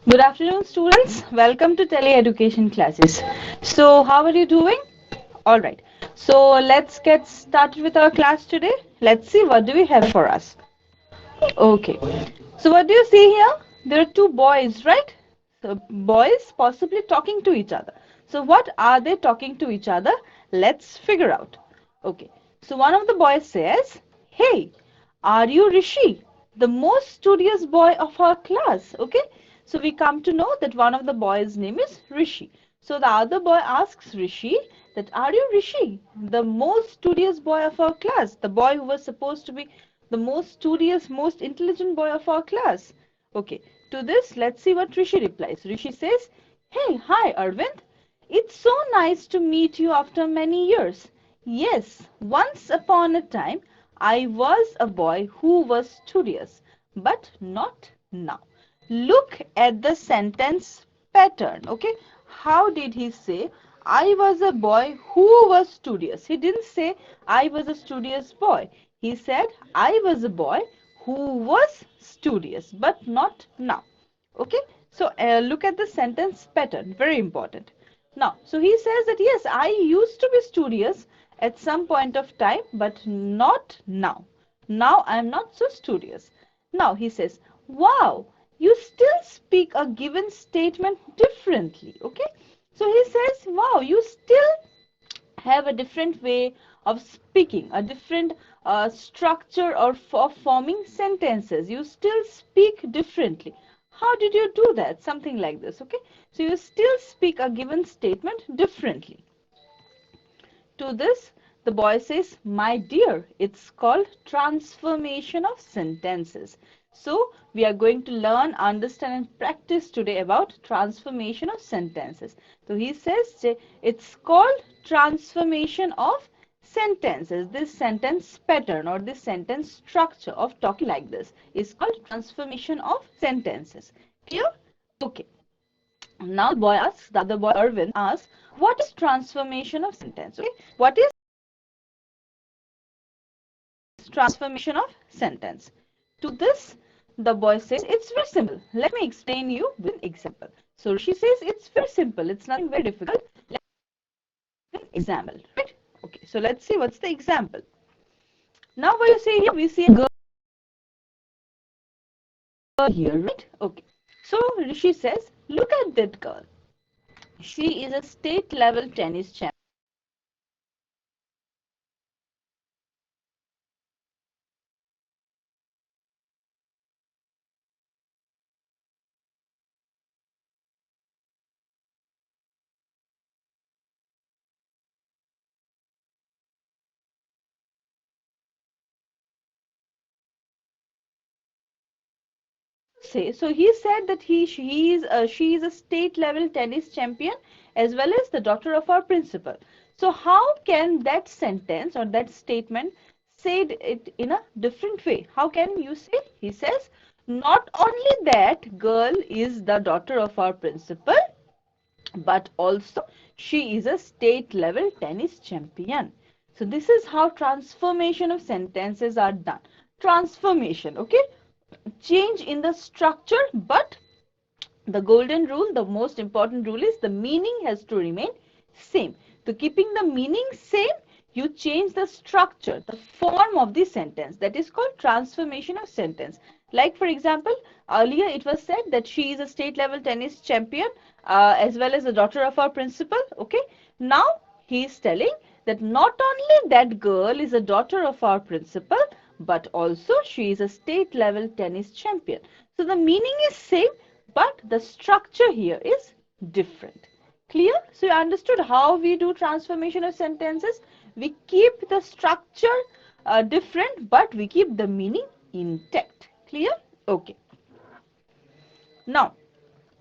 Good afternoon, students. Welcome to Tele-Education classes. So, how are you doing? All right. So, let's get started with our class today. Let's see what do we have for us. Okay. So, what do you see here? There are two boys, right? So, boys possibly talking to each other. So, what are they talking to each other? Let's figure out. Okay. So, one of the boys says, "Hey, are you Rishi, the most studious boy of our class?" Okay. So, we come to know that one of the boys' name is Rishi. So, the other boy asks Rishi that, "Are you Rishi, the most studious boy of our class? The boy who was supposed to be the most studious, most intelligent boy of our class." Okay, to this, let's see what Rishi replies. Rishi says, "Hey, hi, Arvind. It's so nice to meet you after many years. Yes, once upon a time, I was a boy who was studious, but not now." Look at the sentence pattern. Okay, how did he say, "I was a boy who was studious"? He didn't say, "I was a studious boy." He said, "I was a boy who was studious, but not now." Okay, so look at the sentence pattern, very important. Now, so he says that yes, I used to be studious at some point of time, but not now. Now I am not so studious. Now he says, "Wow, you still speak a given statement differently." Okay, so he says, "Wow, you still have a different way of speaking, a different structure or for forming sentences. You still speak differently. How did you do that?" Something like this. Okay, so you still speak a given statement differently. To this, the boy says, "My dear, it's called transformation of sentences." So, we are going to learn, understand, and practice today about transformation of sentences. So, he says it's called transformation of sentences. This sentence pattern or this sentence structure of talking like this is called transformation of sentences. Clear? Okay. Now the other boy Arvind asks, "What is transformation of sentence?" Okay, what is transformation of sentence? To this, the boy says, "It's very simple. Let me explain you with an example." So Rishi says, "It's very simple. It's nothing very difficult. Let me example, right?" Okay, so let's see what's the example. Now what you see here, we see a girl here, right? Okay. So Rishi says, "Look at that girl. She is a state level tennis champion. Say so he said that she is a state level tennis champion as well as the daughter of our principal. So how can that sentence or that statement said it in a different way? How can you say? He says, "Not only that girl is the daughter of our principal, but also she is a state level tennis champion." So this is how transformation of sentences are done. Transformation, okay? Change in the structure, but the golden rule, the most important rule is the meaning has to remain same. So keeping the meaning same, you change the structure, the form of the sentence. That is called transformation of sentence. Like for example, earlier it was said that she is a state level tennis champion as well as the daughter of our principal. Okay. Now he is telling that not only that girl is a daughter of our principal, but also she is a state level tennis champion. So the meaning is same, but the structure here is different. Clear? So you understood how we do transformation of sentences? We keep the structure different, but we keep the meaning intact. Clear? Okay. Now,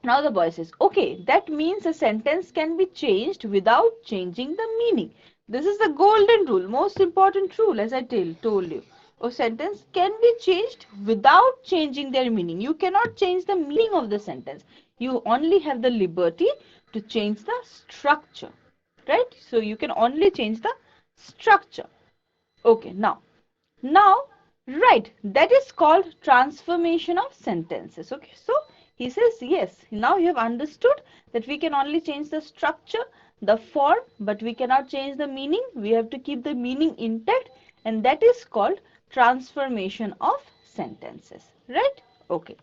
now the boy says, "Okay, that means a sentence can be changed without changing the meaning." This is the golden rule, most important rule, as I told you. A sentence can be changed without changing their meaning. You cannot change the meaning of the sentence. You only have the liberty to change the structure, right? So you can only change the structure. Okay, now, right, that is called transformation of sentences. Okay, so He says, yes, now you have understood that we can only change the structure, the form, but we cannot change the meaning. We have to keep the meaning intact, and that is called transformation of sentences, right? Okay.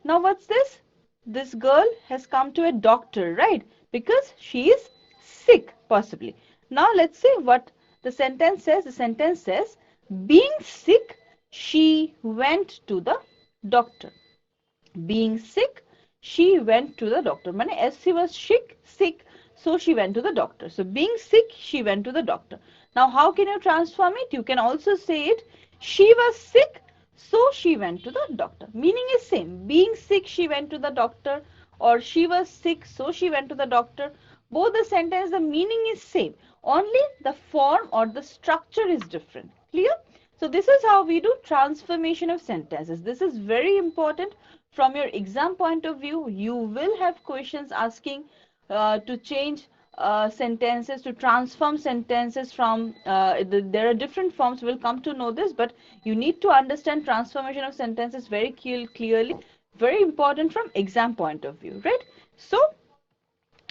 Now what's this? This girl has come to a doctor, right? Because she is sick, possibly. Now let's see what the sentence says. The sentence says, being sick, she went to the doctor. Being sick, she went to the doctor. Mane, as she was sick, so she went to the doctor. So being sick, she went to the doctor. Now how can you transform it? You can also say it, she was sick, so she went to the doctor. Meaning is same. Being sick, she went to the doctor, or she was sick, so she went to the doctor. Both the sentence, the meaning is same. Only the form or the structure is different. Clear? So this is how we do transformation of sentences. This is very important from your exam point of view. You will have questions asking to change sentences, to transform sentences from, there are different forms. We'll come to know this, but you need to understand transformation of sentences very clearly. Very important from exam point of view, right? So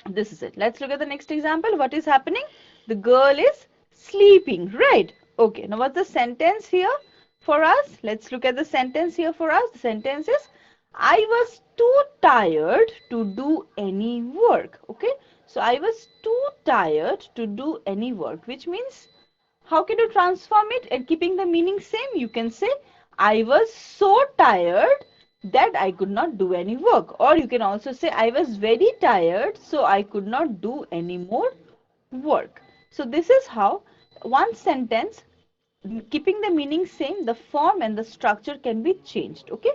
this is it. Let's look at the next example. What is happening? The girl is sleeping, right? Okay, now what's the sentence here for us? Let's look at the sentence here for us. The sentence is, I was too tired to do any work. Okay, so I was too tired to do any work, which means, how can you transform it and keeping the meaning same? You can say, I was so tired that I could not do any work. Or you can also say, I was very tired, so I could not do any more work. So this is how one sentence, keeping the meaning same, the form and the structure can be changed. Okay.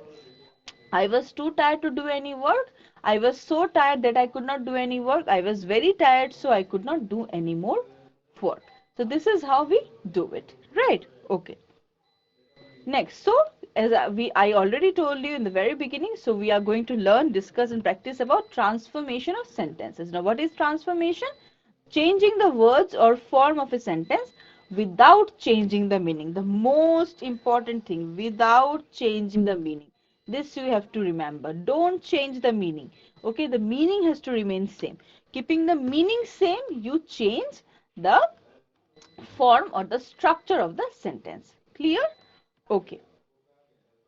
I was too tired to do any work. I was so tired that I could not do any work. I was very tired, so I could not do any more work. So this is how we do it, right? Okay. Next, so as I already told you in the very beginning, so we are going to learn, discuss and practice about transformation of sentences. Now what is transformation? Changing the words or form of a sentence without changing the meaning. The most important thing, without changing the meaning. This you have to remember. Don't change the meaning. Okay, the meaning has to remain same. Keeping the meaning same, you change the form or the structure of the sentence. Clear? Okay.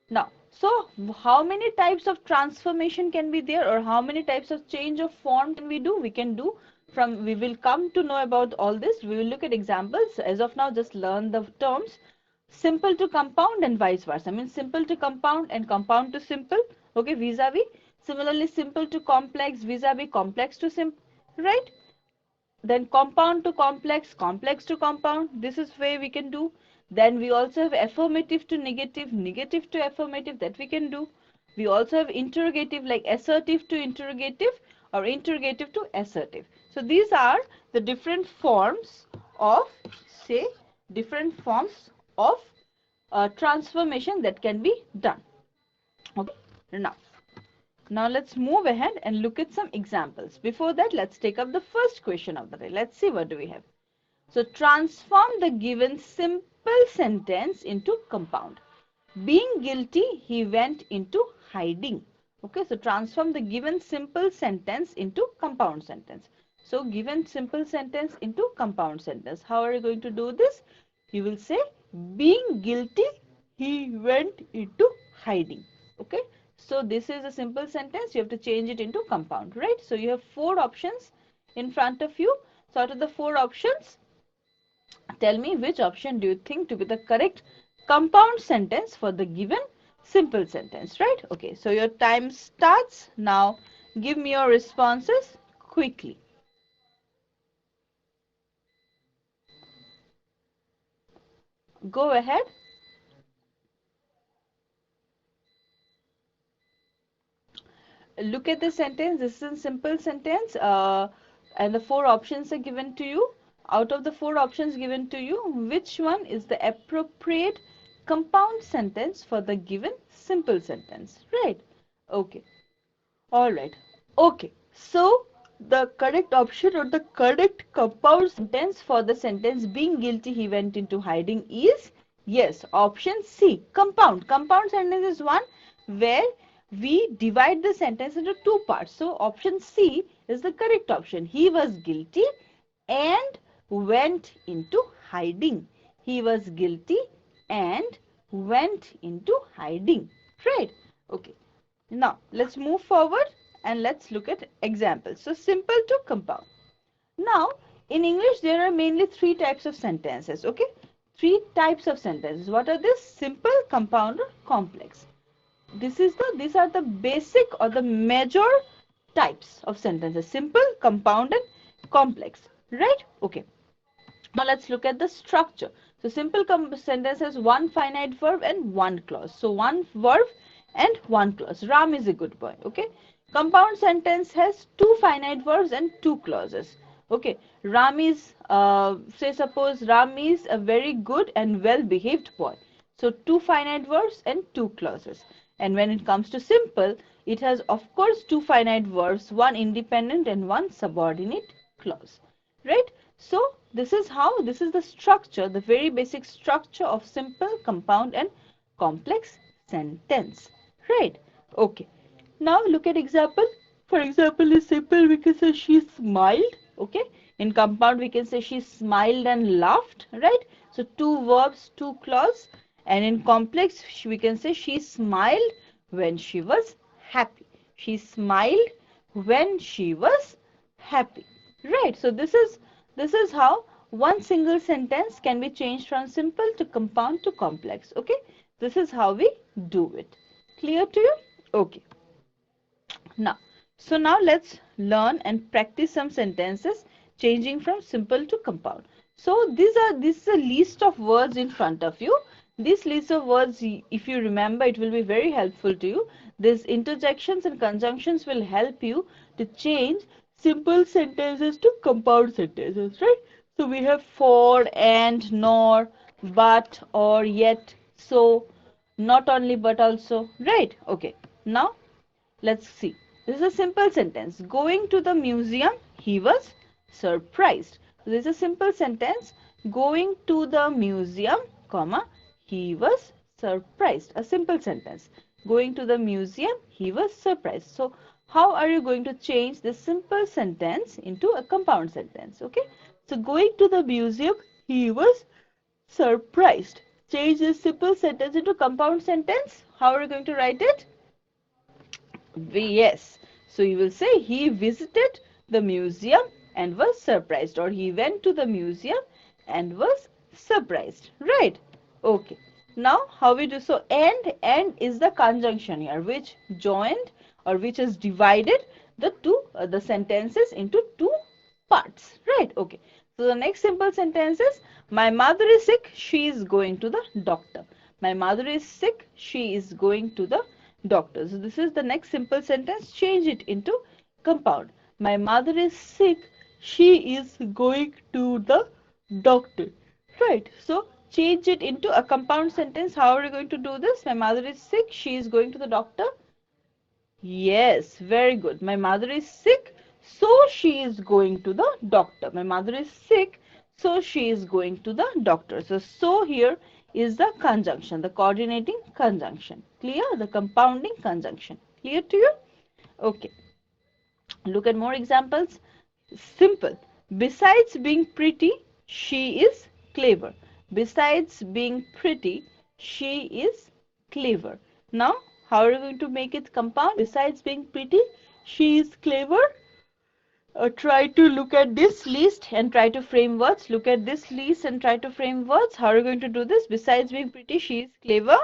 Now, so how many types of transformation can be there, or how many types of change of form can we do? We can do from, we will come to know about all this. We will look at examples. As of now, just learn the terms. Simple to compound and vice versa. I mean simple to compound and compound to simple. Okay, vis-a-vis. Similarly, simple to complex vis-a-vis complex to simple. Right? Then compound to complex, complex to compound. This is way we can do. Then we also have affirmative to negative, negative to affirmative, that we can do. We also have interrogative, like assertive to interrogative or interrogative to assertive. So these are the different forms of, say, different forms of transformation that can be done. Okay. Now let's move ahead and look at some examples. Before that, let's take up the first question of the day. Let's see what do we have. So transform the given simple sentence into compound. Being guilty, he went into hiding. Okay, so transform the given simple sentence into compound sentence. So given simple sentence into compound sentence. How are you going to do this? You will say, being guilty, he went into hiding. Okay, so this is a simple sentence. You have to change it into compound, right? So you have 4 options in front of you. So out of the 4 options, tell me which option do you think to be the correct compound sentence for the given simple sentence, right? Okay, so your time starts now. Give me your responses quickly. Go ahead. Look at the sentence. This is a simple sentence, and the 4 options are given to you. Out of the 4 options given to you, which one is the appropriate compound sentence for the given simple sentence, right? Okay. All right. Okay. So the correct option or the correct compound sentence for the sentence being guilty he went into hiding is, yes, option C, compound. Compound sentence is one where we divide the sentence into two parts. So option C is the correct option. He was guilty and went into hiding. He was guilty and went into hiding. Right? Okay. Now let's move forward and let's look at examples. So simple to compound. Now in English there are mainly three types of sentences. Okay. Three types of sentences. What are these? Simple, compound, or complex. These are the basic or the major types of sentences: simple, compound, and complex. Right? Okay. Now let's look at the structure. So simple sentence has one finite verb and one clause. So one verb and one clause. Ram is a good boy. Okay. Compound sentence has two finite verbs and two clauses. Okay. Ram is, say suppose Ram is a very good and well behaved boy. So two finite verbs and two clauses. And when it comes to simple, it has of course two finite verbs, one independent and one subordinate clause. Right? So this is the structure, the very basic structure of simple, compound and complex sentence. Right? Okay. Now look at example. For example, in simple we can say she smiled. Okay. In compound we can say she smiled and laughed. Right? So two verbs, two clause. And in complex we can say she smiled when she was happy. She smiled when she was happy. Right? So this is how one single sentence can be changed from simple to compound to complex. Okay? This is how we do it. Clear to you? Okay. Now let's learn and practice some sentences changing from simple to compound. So this is a list of words in front of you. This list of words, if you remember, it will be very helpful to you. These interjections and conjunctions will help you to change simple sentences to compound sentences, right? So we have for, and, nor, but, or, yet, so, not only but also, right? Okay. Now let's see. This is a simple sentence. Going to the museum, he was surprised. So this is a simple sentence. Going to the museum, comma, he was surprised. A simple sentence. Going to the museum, he was surprised. So how are you going to change this simple sentence into a compound sentence? Okay. So going to the museum, he was surprised. Change this simple sentence into compound sentence. How are you going to write it? Yes. So you will say he visited the museum and was surprised, or he went to the museum and was surprised. Right? Okay. Now how we do? So and is the conjunction here which joined or which has divided the sentences into two parts. Right? Okay. So the next simple sentence is my mother is sick, she is going to the doctor. My mother is sick, she is going to the doctor. So this is the next simple sentence. Change it into compound. My mother is sick, she is going to the doctor. Right. So change it into a compound sentence. How are you going to do this? My mother is sick, she is going to the doctor. Yes, very good. My mother is sick, so she is going to the doctor. My mother is sick, so she is going to the doctor. So here is the conjunction, the coordinating conjunction. Clear? The compounding conjunction. Clear to you? Okay. Look at more examples. Simple. Besides being pretty, she is clever. Besides being pretty, she is clever. Now, how are you going to make it compound? Besides being pretty, she is clever. Try to look at this list and try to frame words. Look at this list and try to frame words. How are you going to do this? Besides being pretty, she is clever.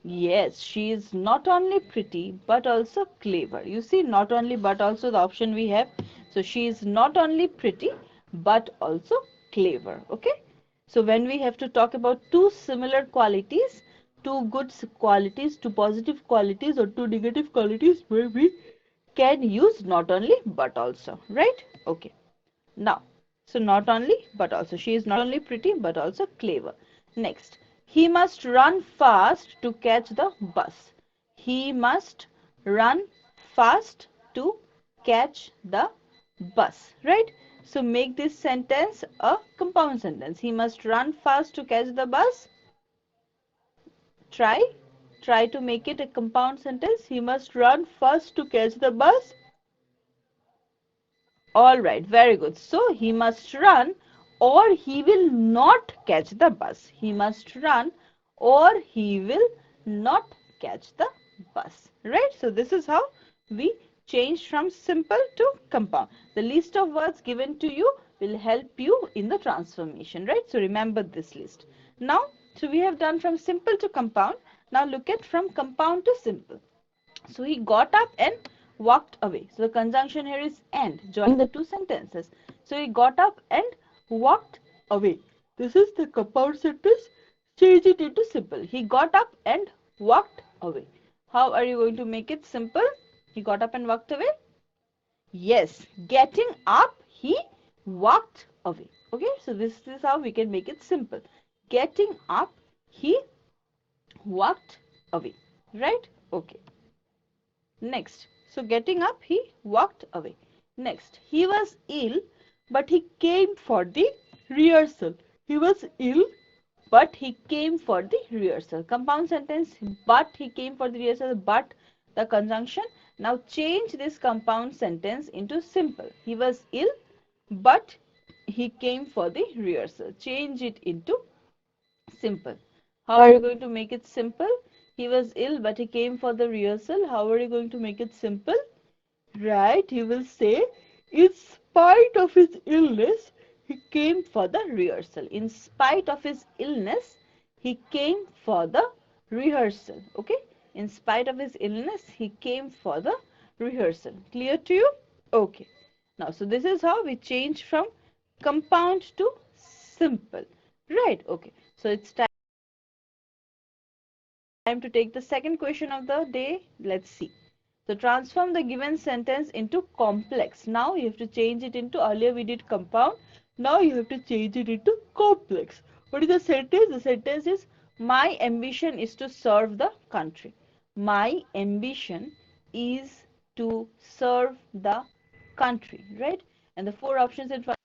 Yes, she is not only pretty but also clever. You see, not only but also the option we have. So she is not only pretty but also clever. Okay. So when we have to talk about two similar qualities, two good qualities, two positive qualities or two negative qualities, where we can use not only but also. Right? Okay. Now, so not only but also. She is not only pretty but also clever. Next, he must run fast to catch the bus. He must run fast to catch the bus. Right? So make this sentence a compound sentence. He must run fast to catch the bus. Try. try to make it a compound sentence. He must run first to catch the bus. All right, very good. So he must run or he will not catch the bus. He must run or he will not catch the bus. Right? So this is how we change from simple to compound. The list of words given to you will help you in the transformation. Right? So remember this list. Now, so we have done from simple to compound. Now look at from compound to simple. So he got up and walked away. So the conjunction here is and, joining the two sentences. So he got up and walked away. This is the compound sentence. Change it into simple. He got up and walked away. How are you going to make it simple? He got up and walked away. Yes, getting up, he walked away. Okay, so this is how we can make it simple. Getting up, he walked away. Right? Okay. Next, so getting up, he walked away. Next, he was ill, but he came for the rehearsal. He was ill, but he came for the rehearsal. Compound sentence, but he came for the rehearsal, but the conjunction. Now change this compound sentence into simple. He was ill, but he came for the rehearsal. Change it into simple. How are you going to make it simple? He was ill, but he came for the rehearsal. How are you going to make it simple? Right, he will say, in spite of his illness, he came for the rehearsal. In spite of his illness, he came for the rehearsal. Okay, in spite of his illness, he came for the rehearsal. Clear to you? Okay. Now, so this is how we change from compound to simple. Right, okay. So it's time to take the second question of the day. Let's see. So transform the given sentence into complex. Now you have to change it into, earlier we did compound. Now you have to change it into complex. What is the sentence? The sentence is, my ambition is to serve the country. My ambition is to serve the country, right? And the four options in front,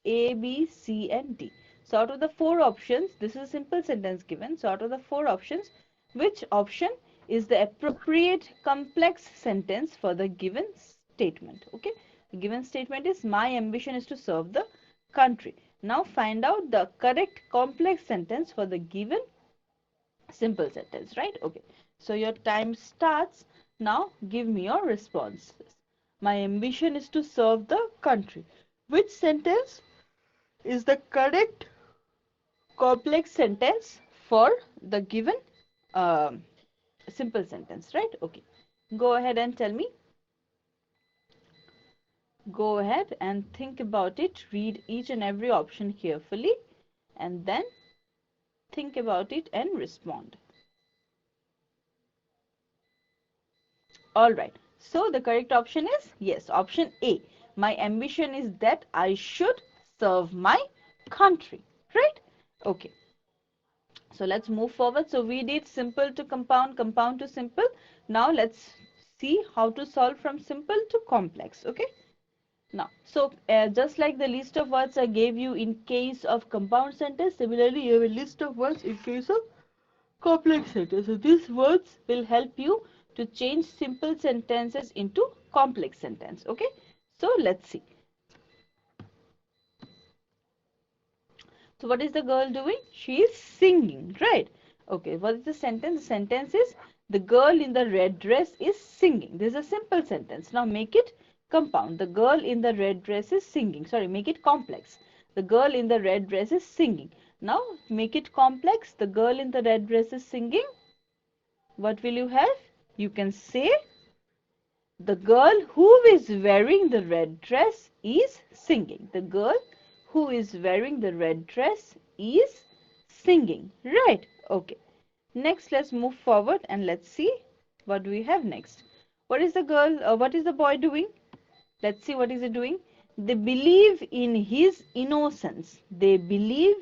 A, B, C and D. So out of the four options, this is a simple sentence given. So out of the four options, which option is the appropriate complex sentence for the given statement? Okay, the given statement is, my ambition is to serve the country. Now find out the correct complex sentence for the given simple sentence, right? Okay, so your time starts now. Give me your responses. My ambition is to serve the country. Which sentence is the correct complex sentence for the given simple sentence, right? Okay, go ahead and tell me. Go ahead and think about it. Read each and every option carefully and then think about it and respond. All right, so the correct option is, yes, option A. My ambition is that I should serve my country, right? Okay, so let's move forward. So we did simple to compound, compound to simple. Now let's see how to solve from simple to complex. Okay, now so just like the list of words I gave you in case of compound sentence, similarly you have a list of words in case of complex sentence. So these words will help you to change simple sentences into complex sentence. Okay, so let's see. So what is the girl doing? She is singing, right? Okay, what is the sentence? The sentence is, the girl in the red dress is singing. This is a simple sentence. Now make it compound. The girl in the red dress is singing. Sorry, make it complex. The girl in the red dress is singing. Now make it complex. The girl in the red dress is singing. What will you have? You can say, the girl who is wearing the red dress is singing. The girl who is wearing the red dress is singing. Right. Okay. Next, let's move forward and let's see what do we have next. What is the girl, what is the boy doing? Let's see what is he doing. They believe in his innocence. They believe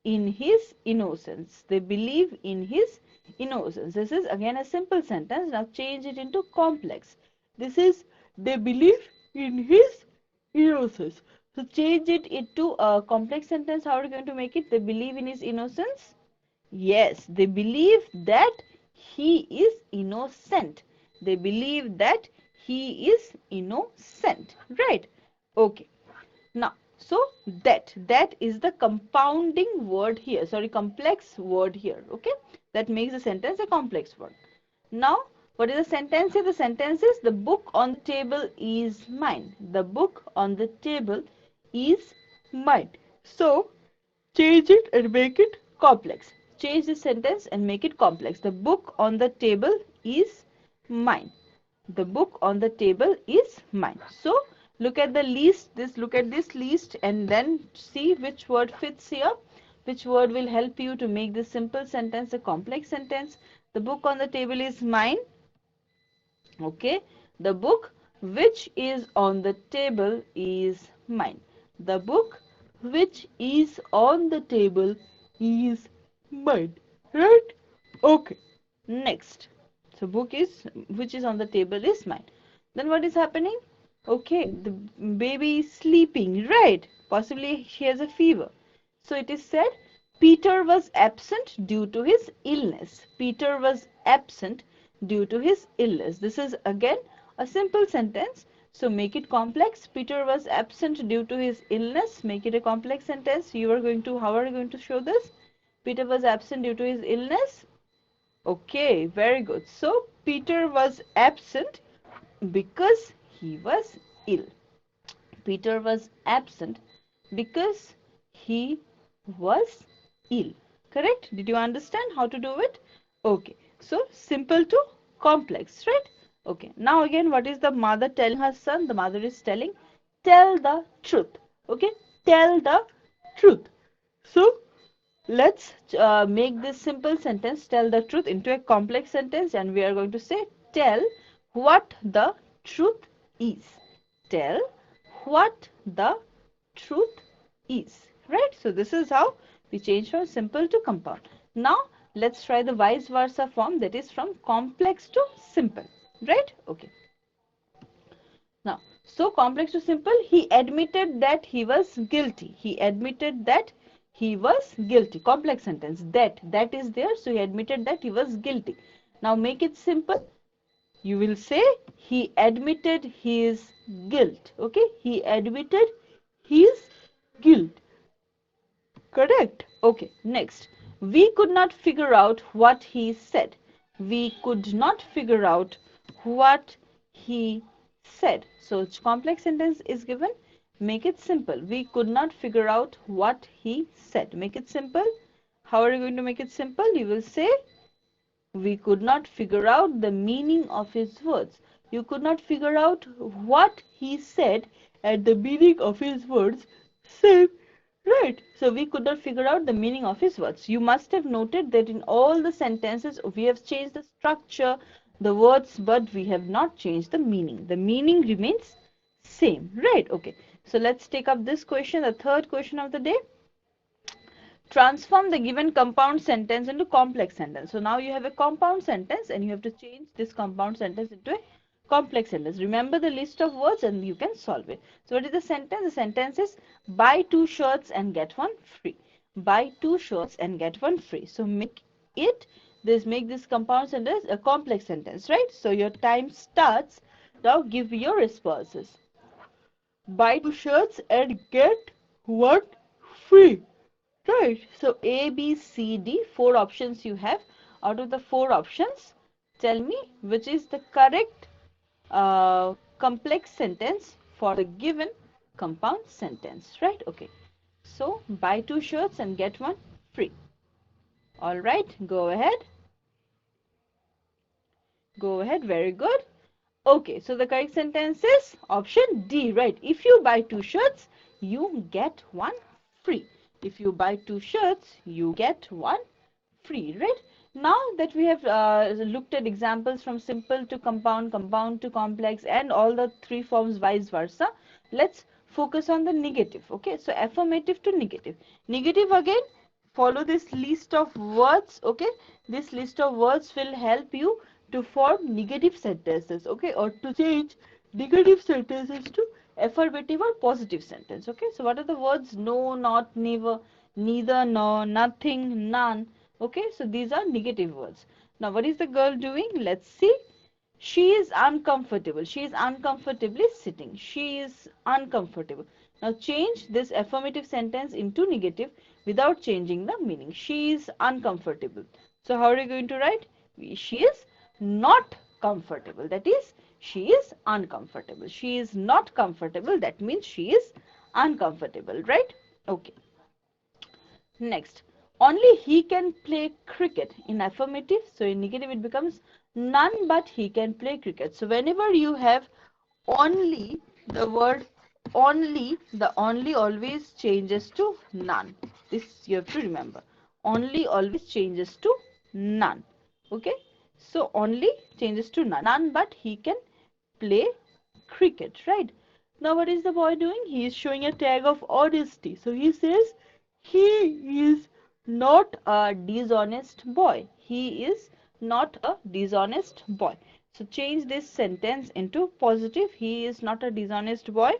in his innocence. They believe in his innocence. This is again a simple sentence. Now change it into complex. This is, they believe in his innocence. So change it into a complex sentence. How are you going to make it? They believe in his innocence. Yes, they believe that he is innocent. They believe that he is innocent, right? Okay. Now, so that is the compounding word here, sorry, complex word here, okay? That makes the sentence a complex word. Now, what is the sentence here? The sentence is the book on the table is mine. The book on the table is mine. So, change it and make it complex. Change the sentence and make it complex. The book on the table is mine. The book on the table is mine. So look at the list, look at this list and then see which word fits here. Which word will help you to make this simple sentence a complex sentence. The book on the table is mine. Okay. The book which is on the table is mine. The book which is on the table is mine. Right? Okay. Next. So book is which is on the table is mine. Then what is happening? Okay, the baby is sleeping, right? Possibly she has a fever. So it is said Peter was absent due to his illness. Peter was absent due to his illness. This is again a simple sentence. So make it complex. Peter was absent due to his illness. Make it a complex sentence. How are you going to show this? Peter was absent due to his illness. Okay, very good. So Peter was absent because he was ill. Peter was absent because he was ill. Correct? Did you understand how to do it? Okay. So simple to complex, right? Okay. Now again, what is the mother telling her son? The mother is telling, tell the truth. Okay. Tell the truth. So let's make this simple sentence, tell the truth, into a complex sentence, and we are going to say, tell what the truth is. Tell what the truth is. Right? So this is how we change from simple to compound. Now let's try the vice versa form, that is from complex to simple. Right? Okay. Now, so complex to simple, he admitted that he was guilty. He admitted that he was guilty. Complex sentence. That is there. So he admitted that he was guilty. Now make it simple. You will say he admitted his guilt. Okay. He admitted his guilt. Correct. Okay. Next. We could not figure out what he said. We could not figure out what he said. So complex sentence is given. Make it simple. We could not figure out what he said. Make it simple. How are you going to make it simple? You will say we could not figure out the meaning of his words. You could not figure out what he said and the meaning of his words. Same. Right. So we could not figure out the meaning of his words. You must have noted that in all the sentences we have changed the structure, the words, but we have not changed the meaning. The meaning remains same. Right. Okay. So let's take up this question, the third question of the day. Transform the given compound sentence into complex sentence. So now you have a compound sentence and you have to change this compound sentence into a complex sentence. Remember the list of words and you can solve it. So what is the sentence? The sentence is buy 2 shirts and get 1 free. Buy 2 shirts and get 1 free. So make this compound sentence a complex sentence, right? So your time starts. Now give your responses. Buy 2 shirts and get 1 free. Right. So A, B, C, D, 4 options you have. Out of the 4 options, tell me which is the correct complex sentence for the given compound sentence. Right. Okay. So buy 2 shirts and get 1 free. All right. Go ahead. Go ahead. Very good. Okay. So the correct sentence is option D. Right. If you buy 2 shirts, you get 1 free. If you buy 2 shirts, you get 1 free, right? Now that we have looked at examples from simple to compound, compound to complex, and all the 3 forms vice versa, let's focus on the negative. Okay, so affirmative to negative. Negative again, follow this list of words. Okay, this list of words will help you to form negative sentences. Okay, or to change negative sentences to affirmative or positive sentence. Okay, so what are the words? No, not, never, neither, no, nothing, none. Okay, so these are negative words. Now, what is the girl doing? Let's see. She is uncomfortable. She is uncomfortably sitting. She is uncomfortable. Now, change this affirmative sentence into negative without changing the meaning. She is uncomfortable. So, how are you going to write? She is not comfortable. That is, she is uncomfortable. She is not comfortable. That means she is uncomfortable, right? Okay. Next, only he can play cricket in affirmative. So in negative it becomes none but he can play cricket. So whenever you have only, the word only, the only always changes to none. This you have to remember. Only always changes to none. Okay. So only changes to none. None but he can play cricket, right? Now what is the boy doing? He is showing a tag of honesty. So he says he is not a dishonest boy. He is not a dishonest boy. So change this sentence into positive. He is not a dishonest boy.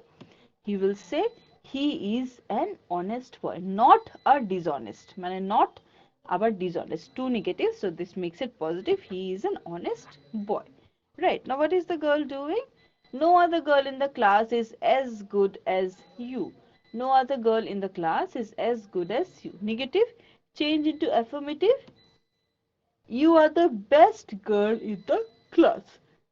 He will say he is an honest boy, not a dishonest. Mane not about dishonest. Two negative. So this makes it positive. He is an honest boy. Right. Now what is the girl doing? No other girl in the class is as good as you. No other girl in the class is as good as you. Negative. Change into affirmative. You are the best girl in the class.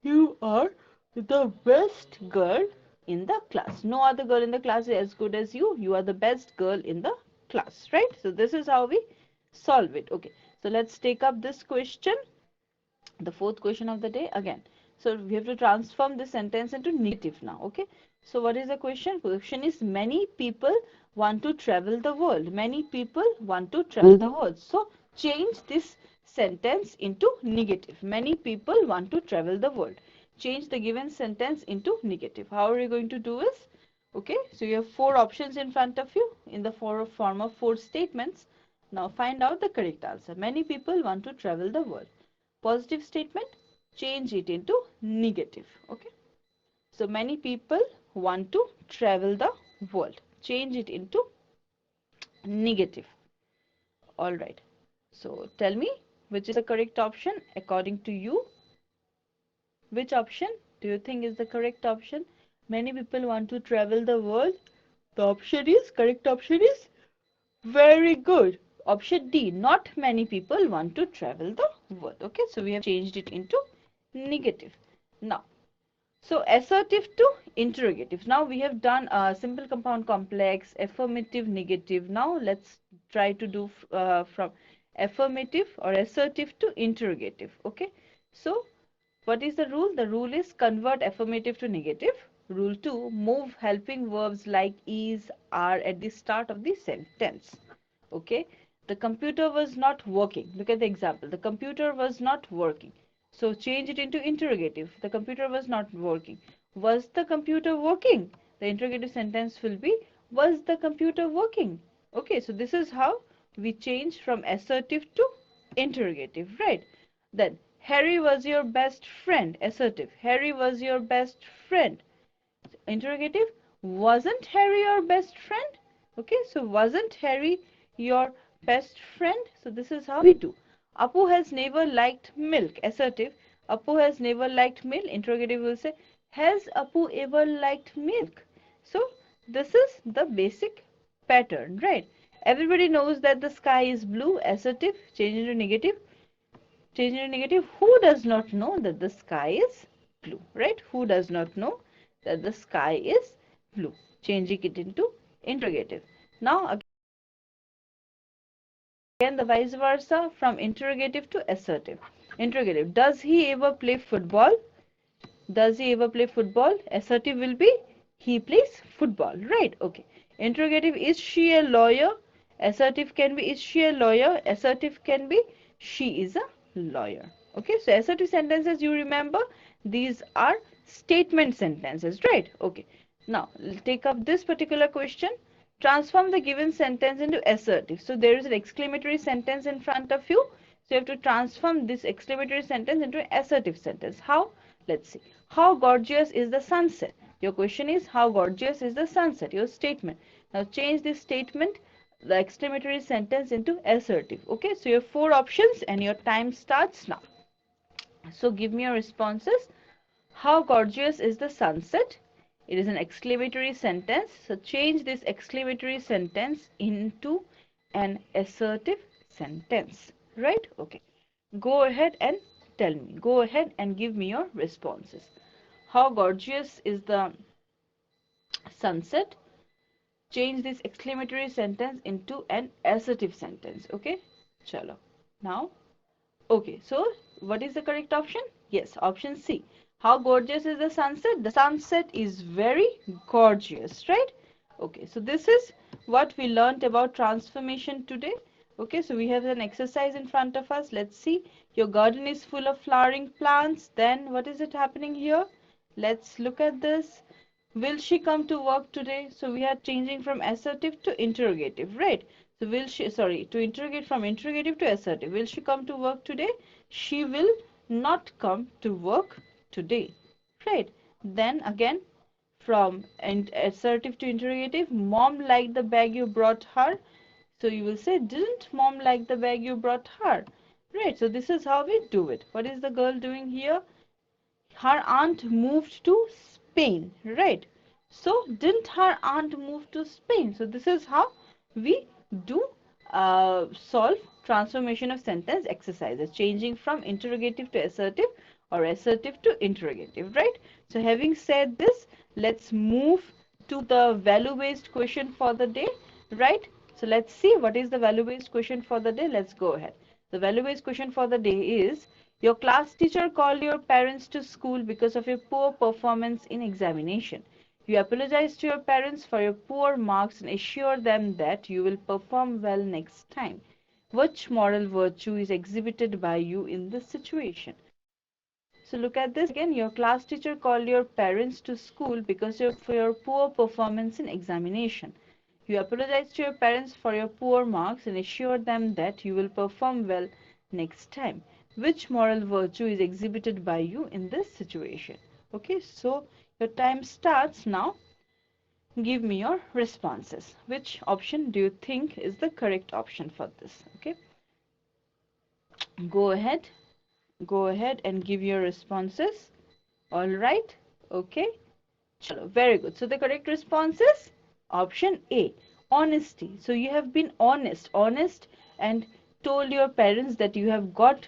You are the best girl in the class. No other girl in the class is as good as you. You are the best girl in the class, right? So this is how we solve it. Okay. So let's take up this question, the fourth question of the day again. So we have to transform this sentence into negative now. Okay. So what is the question? Question is many people want to travel the world. Many people want to travel the world. So change this sentence into negative. Many people want to travel the world. Change the given sentence into negative. How are you going to do this? Okay. So you have four options in front of you in the form of four statements. Now find out the correct answer. Many people want to travel the world. Positive statement, change it into negative. Okay. So many people want to travel the world. Change it into negative. All right. So tell me which is the correct option according to you. Which option do you think is the correct option? Many people want to travel the world. The option is, correct option is very good. Option D, not many people want to travel the world. Okay, so we have changed it into negative. Now, so assertive to interrogative. Now we have done a simple compound complex, affirmative, negative. Now let's try to do from affirmative or assertive to interrogative. Okay, so what is the rule? The rule is convert affirmative to negative. Rule 2, move helping verbs like is, are at the start of the sentence. Okay, the computer was not working. Look at the example. The computer was not working. So change it into interrogative. The computer was not working. Was the computer working? The interrogative sentence will be, was the computer working? Okay, so this is how we change from assertive to interrogative, right? Then, Harry was your best friend. Assertive. Harry was your best friend. Interrogative. Wasn't Harry your best friend? Okay, so wasn't Harry your best friend? So this is how we do. Apu has never liked milk. Assertive. Apu has never liked milk. Interrogative will say, has Apu ever liked milk? So this is the basic pattern, right? Everybody knows that the sky is blue. Assertive. Change into negative. Change into negative. Who does not know that the sky is blue, right? Who does not know that the sky is blue? Changing it into interrogative. Now again the vice versa from interrogative to assertive. Interrogative. Does he ever play football? Does he ever play football? Assertive will be he plays football, right? Okay. Interrogative. Is she a lawyer? Assertive can be is she a lawyer? Assertive can be she is a lawyer. Okay. So assertive sentences, you remember, these are statement sentences, right? Okay. Now take up this particular question. Transform the given sentence into assertive. So there is an exclamatory sentence in front of you. So you have to transform this exclamatory sentence into an assertive sentence. How? Let's see. How gorgeous is the sunset? Your question is, how gorgeous is the sunset? Your statement. Now change this statement the exclamatory sentence into assertive. Okay, so you have 4 options and your time starts now. So give me your responses. How gorgeous is the sunset? It is an exclamatory sentence. So change this exclamatory sentence into an assertive sentence. Right? Okay. Go ahead and tell me. Go ahead and give me your responses. How gorgeous is the sunset? Change this exclamatory sentence into an assertive sentence. Okay? Chalo. Now, okay, so what is the correct option? Yes, option C. How gorgeous is the sunset? The sunset is very gorgeous, right? Okay, so this is what we learned about transformation today. Okay, so we have an exercise in front of us. Let's see. Your garden is full of flowering plants. Then what is it happening here? Let's look at this. Will she come to work today? So we are changing from assertive to interrogative, right? So will she, sorry, to interrogate from interrogative to assertive. Will she come to work today? She will not come to work today, right? Then again, from assertive to interrogative, mom liked the bag you brought her. So you will say, didn't mom like the bag you brought her? Right, so this is how we do it. What is the girl doing here? Her aunt moved to Spain, right? So didn't her aunt move to Spain? So this is how we do solve transformation of sentence exercises, changing from interrogative to assertive or assertive to interrogative, right? So having said this, let's move to the value-based question for the day, right? So let's see what is the value-based question for the day. Let's go ahead. The value-based question for the day is, your class teacher called your parents to school because of your poor performance in examination. You apologize to your parents for your poor marks and assure them that you will perform well next time. Which moral virtue is exhibited by you in this situation? So look at this again. Your class teacher called your parents to school because of your poor performance in examination. You apologize to your parents for your poor marks and assure them that you will perform well next time. Which moral virtue is exhibited by you in this situation? Okay, so your time starts now. Give me your responses. Which option do you think is the correct option for this? Okay, go ahead. Go ahead and give your responses. All right. Okay. Chalo, very good. So the correct response is option A, honesty. So you have been honest and told your parents that you have got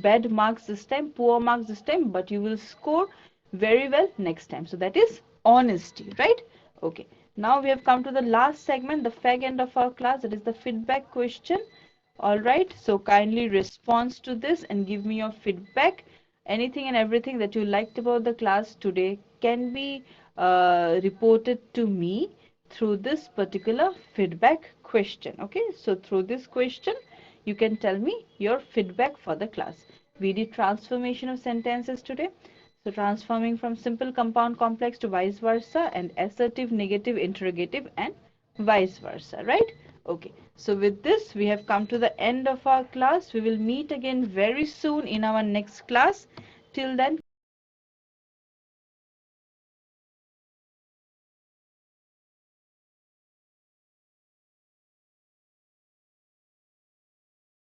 bad marks this time, poor marks this time, but you will score very well next time. So that is honesty, right? Okay. Now we have come to the last segment, the fag end of our class. That is the feedback question. All right. So kindly respond to this and give me your feedback. Anything and everything that you liked about the class today can be reported to me through this particular feedback question. Okay, so through this question you can tell me your feedback for the class. We did transformation of sentences today, so transforming from simple compound complex to vice versa, and assertive negative interrogative and vice versa, right? Okay, so with this we have come to the end of our class. We will meet again very soon in our next class. Till then,